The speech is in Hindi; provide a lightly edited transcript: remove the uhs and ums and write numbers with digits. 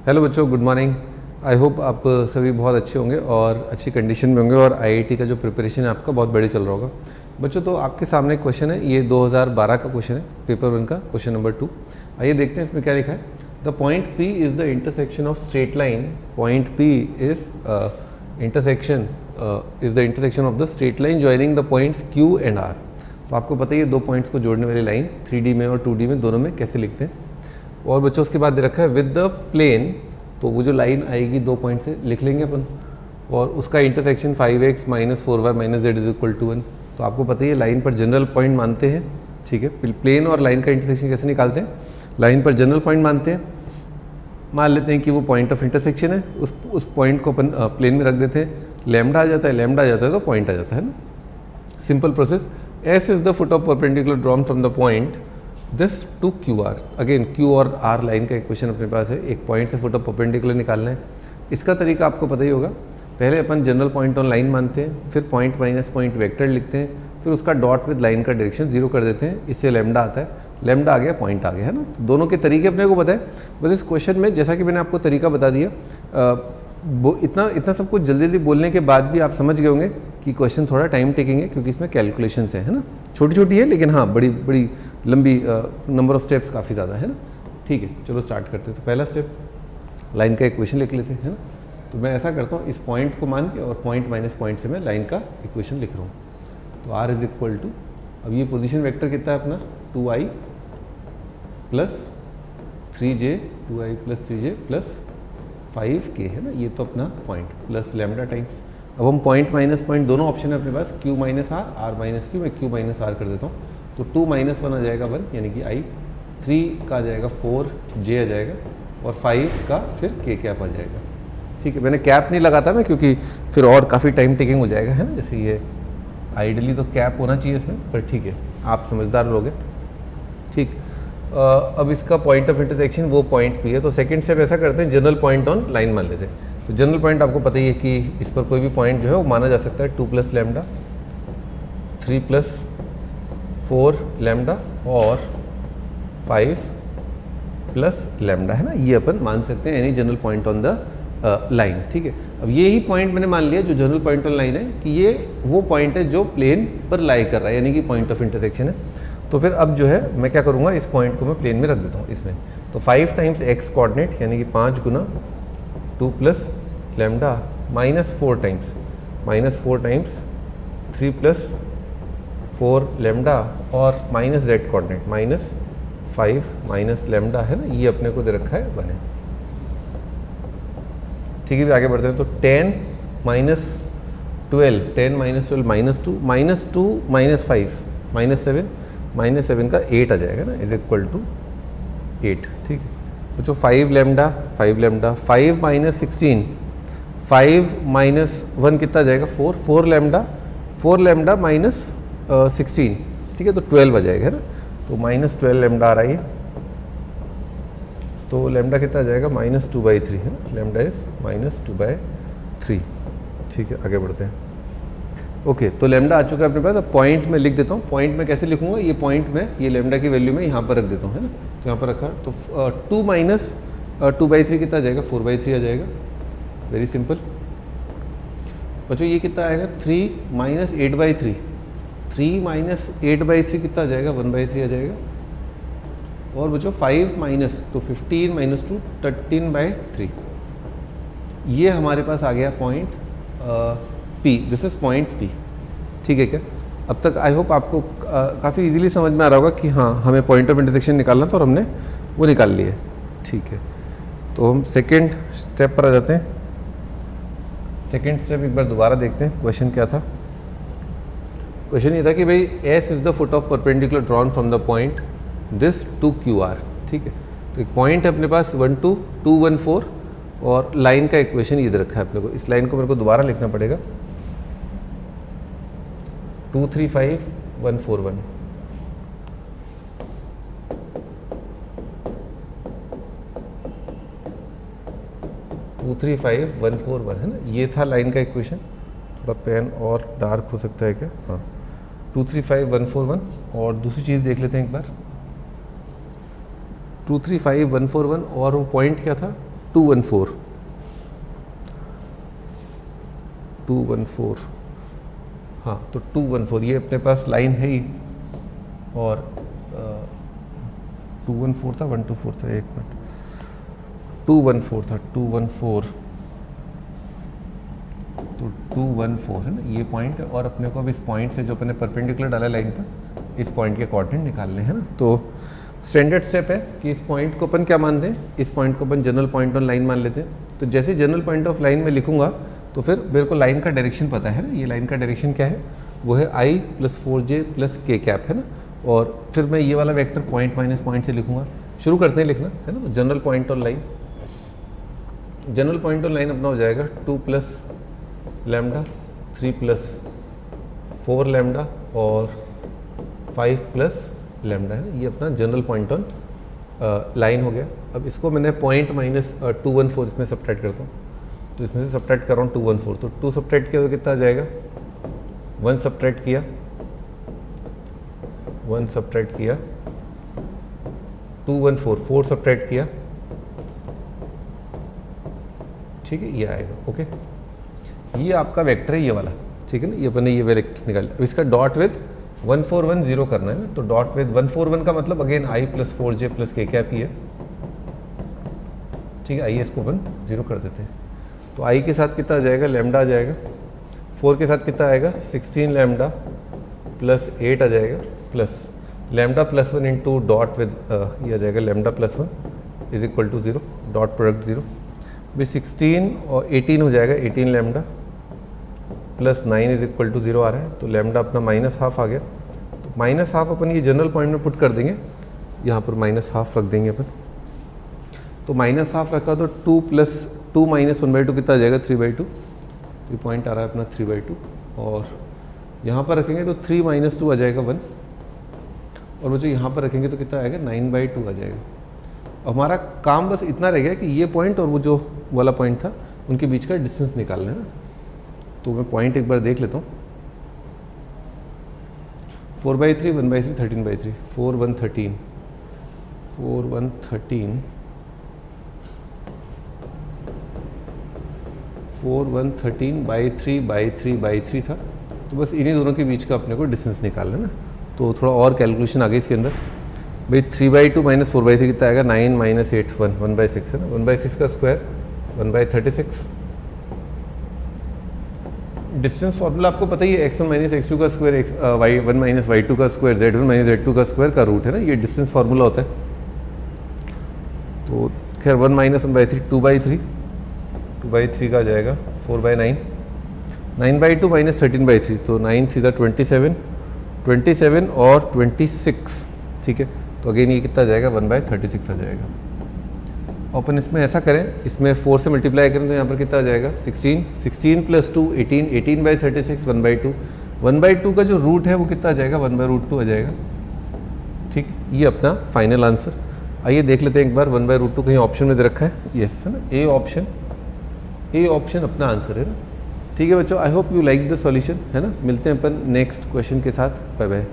हेलो बच्चों, गुड मॉर्निंग। आई होप आप सभी बहुत अच्छे होंगे और अच्छी कंडीशन में होंगे और आईआईटी का जो प्रिपरेशन है आपका बहुत बढ़िया चल रहा होगा। बच्चों, तो आपके सामने एक क्वेश्चन है, ये 2012 का क्वेश्चन है, पेपर 1 का क्वेश्चन नंबर 2। आइए देखते हैं इसमें क्या लिखा है। The point P is the intersection of straight line. Point P is the intersection of the straight line joining the points Q and R। तो आपको पता ही है दो पॉइंट्स को जोड़ने वाली लाइन 3D में और 2D में दोनों में कैसे लिखते हैं। और बच्चों उसके बाद दे रखा है विद द प्लेन, तो वो जो लाइन आएगी दो पॉइंट से लिख लेंगे अपन, और उसका इंटरसेक्शन 5x - 4y - z = 1। तो आपको पता ही है लाइन पर जनरल पॉइंट मानते हैं, ठीक है। प्लेन और लाइन का इंटरसेक्शन कैसे निकालते हैं, लाइन पर जनरल पॉइंट मानते हैं, मान लेते हैं कि वो पॉइंट ऑफ इंटरसेक्शन है, उस पॉइंट को अपन प्लेन में रख देते हैं, लैम्डा आ जाता है तो पॉइंट आ जाता है ना, simple process. S is the foot of perpendicular drawn from the point this to QR। Again Q और R लाइन का इक्वेशन अपने पास है, एक पॉइंट से फुट ऑफ परपेंडिकुलर निकालना है। इसका तरीका आपको पता ही होगा, पहले अपन जनरल पॉइंट ऑन लाइन मानते हैं, फिर पॉइंट माइनस पॉइंट वेक्टर लिखते हैं, फिर उसका डॉट विद लाइन का डायरेक्शन 0 कर देते हैं, इससे लैम्डा आता है, लैम्डा आ गया पॉइंट आ गया, है ना। तो दोनों के तरीके अपने को पता है। बस इस क्वेश्चन में जैसा कि मैंने आपको तरीका बता दिया, इतना सब कुछ जल्दी जल्दी बोलने के बाद भी आप समझ गए होंगे कि क्वेश्चन थोड़ा टाइम टेकिंग है, क्योंकि इसमें कैलकुलेशंस है ना, छोटी छोटी है लेकिन हाँ बड़ी बड़ी लंबी नंबर ऑफ स्टेप्स काफ़ी ज़्यादा है ना। ठीक है, चलो स्टार्ट करते हैं। तो पहला स्टेप, लाइन का इक्वेशन लिख लेते हैं, है ना। तो मैं ऐसा करता हूँ, इस पॉइंट को मान के और पॉइंट माइनस पॉइंट से मैं लाइन का इक्वेशन लिख रहा हूँ। तो R इज इक्वल टू, अब ये पोजीशन वेक्टर कितना है अपना, 2i + 3j, 2i + 3j + 5k है ना, ये तो अपना पॉइंट प्लस लैम्डा टाइम्स। अब हम पॉइंट माइनस पॉइंट दोनों ऑप्शन है अपने पास, Q - R, R - Q, मैं Q - R कर देता हूँ। तो 2 - 1 आ जाएगा 1, यानी कि I, 3 का आ जाएगा 4, J आ जाएगा, और 5 का फिर K कैप आ जाएगा। ठीक है, मैंने कैप नहीं लगाता मैं, क्योंकि फिर और काफ़ी टाइम टेकिंग हो जाएगा, है ना। जैसे ये आइडली तो कैप होना चाहिए इसमें, पर ठीक है, आप समझदार लोग हैं। ठीक, अब इसका पॉइंट ऑफ इंटरसेक्शन वो पॉइंट P है। तो सेकंड स्टेप ऐसा करते हैं, जनरल पॉइंट ऑन लाइन मान लेते हैं। तो जनरल पॉइंट आपको पता ही है कि इस पर कोई भी पॉइंट जो है वो माना जा सकता है 2 + लैम्डा, 3 + 4 लैम्डा और 5 + लैम्डा, है ना। ये अपन मान सकते हैं any general point on the line. ठीक है, अब ये ही पॉइंट मैंने मान लिया जो जनरल पॉइंट ऑन लाइन है कि ये वो पॉइंट है जो प्लेन पर लाई कर रहा है, यानी कि पॉइंट ऑफ इंटरसेक्शन है। तो फिर अब जो है मैं क्या करूँगा, इस पॉइंट को मैं प्लेन में रख देता हूँ इसमें। तो 5 टाइम्स x कोऑर्डिनेट, यानी कि 5 गुना 2 + लैम्डा -4 टाइम्स 3 + 4 लैम्डा और -z कोऑर्डिनेट -5 - लैम्डा, है ना। ये अपने को दे रखा है 1 है। ठीक है, भी आगे बढ़ते हैं। तो 10 - 12 -2 -7 का 8 आ जाएगा ना, इज इक्वल टू 8। ठीक है, तो जो 5 लैम्डा 5 - 16, 5 - 1 कितना आ जाएगा, 4 लैम्डा -16, ठीक है, तो 12 आ जाएगा, है ना। तो -12 लैम्डा आ रहा है, तो लैम्डा कितना आ जाएगा, -2/3, है ना। Lambda is -2/3। ठीक है, आगे बढ़ते हैं। ओके, तो लैम्डा आ चुका है अपने पास। अब पॉइंट में लिख देता हूँ। पॉइंट में कैसे लिखूंगा, ये पॉइंट में ये लैम्डा की वैल्यू में यहाँ पर रख देता हूँ, है ना। तो यहाँ पर रखा, तो 2 - 2/3 कितना आ जाएगा, 4/3 आ जाएगा। वेरी सिंपल बच्चों। ये कितना आएगा, 3 - 8/3, 3 - 8/3 कितना आ जाएगा, 1/3 आ जाएगा। और बच्चों 5 माइनस, तो 15 - 2 13/3, ये हमारे पास आ गया point P। This is point P। ठीक है क्या, अब तक आई होप आपको काफ़ी इजीली समझ में आ रहा होगा कि हाँ हमें पॉइंट ऑफ इंटरसेक्शन निकालना था और हमने वो निकाल लिया। ठीक है, तो हम सेकेंड स्टेप पर आ जाते हैं। सेकेंड स्टेप एक बार दोबारा देखते हैं, क्वेश्चन क्या था। क्वेश्चन ये था कि भाई S is the foot of perpendicular drawn from the point this to QR। ठीक है, तो एक पॉइंट है अपने पास 1 2 2 1 4, और लाइन का इक्वेशन ये दे रखा है अपने को। इस लाइन को मेरे को दोबारा लिखना पड़ेगा, 2 3 5 1 4 1। टू 3 5 1 4 1, है ना। ये था लाइन का इक्वेशन। थोड़ा पेन और डार्क हो सकता है क्या, हाँ। 2 3 5 1 4 1। और दूसरी चीज़ देख लेते हैं एक बार, 2 3 5 1 4 1, और वो पॉइंट क्या था, 214 214, हाँ तो 214 ये अपने पास लाइन है ही, और 214 था 124 था, एक मिनट, 214 था 214, तो 214 है ना ये पॉइंट है, और अपने को अब इस पॉइंट से जो अपने परपेंडिकुलर डाला लाइन था इस पॉइंट के कोऑर्डिनेट निकालने हैं ना। तो स्टैंडर्ड स्टेप है कि इस पॉइंट को अपन क्या मान दें, इस पॉइंट को अपन जनरल पॉइंट ऑन लाइन मान लेते हैं। तो जैसे जनरल पॉइंट ऑफ लाइन में लिखूंगा तो फिर मेरे को लाइन का डायरेक्शन पता है ना, ये लाइन का डायरेक्शन क्या है, वो है I + 4j + k कैप है ना, और फिर मैं ये वाला वेक्टर पॉइंट माइनस पॉइंट से लिखूंगा। शुरू करते हैं लिखना है ना। तो general point on line, general point on line अपना हो जाएगा 2 + लैम्डा 3 + 4 लैम्डा और 5 + लैम्डा है, ये अपना जनरल पॉइंट ऑन लाइन हो गया। अब इसको मैंने पॉइंट माइनस 214 इसमें सब्ट्रैक्ट करता हूँ, तो इसमें से सब्ट्रैक्ट कर रहा हूँ 214, तो 2 सब्ट्रैक्ट किया तो कितना आ जाएगा, 1 सब्ट्रैक्ट किया, 1 सब्ट्रैक्ट किया, 214 4 सब्ट्रैक्ट किया, ठीक है, ये आएगा। ओके, ये आपका वेक्टर है ये वाला, ठीक है ना, ये अपने ये वेक्टर निकाल। अब इसका डॉट विद 1410 करना है ना, तो डॉट विद 141 का मतलब again I + 4j + k cap ही है, ठीक है। आइए इसको 10 कर देते हैं, तो I के साथ कितना आ जाएगा, लैम्डा आ जाएगा, 4 के साथ कितना आएगा 16 लैम्डा + 8 आ जाएगा, plus lambda +1 into dot with ये आ जाएगा लैम्डा +1 = 0, डॉट प्रोडक्ट 0 भी 16 और 18 हो जाएगा, 18 लैम्डा + 9 = 0 आ रहा है, तो लैम्डा अपना -½ आ गया। तो -½ अपन ये जनरल पॉइंट में पुट कर देंगे, यहाँ पर -½ रख देंगे अपन, तो -½ रखा तो 2 + 2 - 1/2 कितना आ जाएगा 3/2, तो ये पॉइंट आ रहा है अपना 3/2, और यहाँ पर रखेंगे तो 3 - 2 आ जाएगा 1, और वो जो यहाँ पर रखेंगे तो कितना आएगा 9/2 आ जाएगा। हमारा काम बस इतना रह गया कि ये पॉइंट और वो जो वाला पॉइंट था उनके बीच का डिस्टेंस निकालना है ना। तो मैं पॉइंट एक बार देख लेता हूँ, 4/3 1/3 13/3 4 1 13 4 1 13 4 1 13/3/3/3 था, तो बस इन्हीं दोनों के बीच का अपने को डिस्टेंस निकालना है ना। तो थोड़ा और कैलकुलेशन आ गई इसके अंदर भाई, 3/2 - 4/3 कितना आएगा 9 - 8 1/6 है ना, 1/6 का स्क्वायर 1/36। डिस्टेंस फार्मूला आपको पता ही है, x1 - x2 का स्क्वायर y1 - y2 का स्क्वायर z1 - z2 का स्क्वायर का रूट है ना, ये डिस्टेंस फार्मूला होता है। तो खैर 1 - 1/3 2/3 का आ जाएगा 4/9, 9/2 - 13/3, तो 9 × 3 = 27 और 26, ठीक है। तो अगेन ये कितना आ जाएगा 1/36 आ जाएगा। अपन इसमें ऐसा करें, इसमें 4 से मल्टीप्लाई करें तो यहाँ पर कितना आ जाएगा 16 + 2 18 18/36 1/2, 1/2 का जो रूट है वो कितना आ जाएगा 1/√2 आ जाएगा, ठीक। ये अपना फाइनल आंसर। आइए देख लेते हैं एक बार 1/√2 कहीं ऑप्शन में दे रखा है, यस है ना, ए ऑप्शन अपना आंसर है ना। ठीक है बच्चों, I hope you like the solution है ना। मिलते हैं अपन नेक्स्ट क्वेश्चन के साथ, बाय बाय।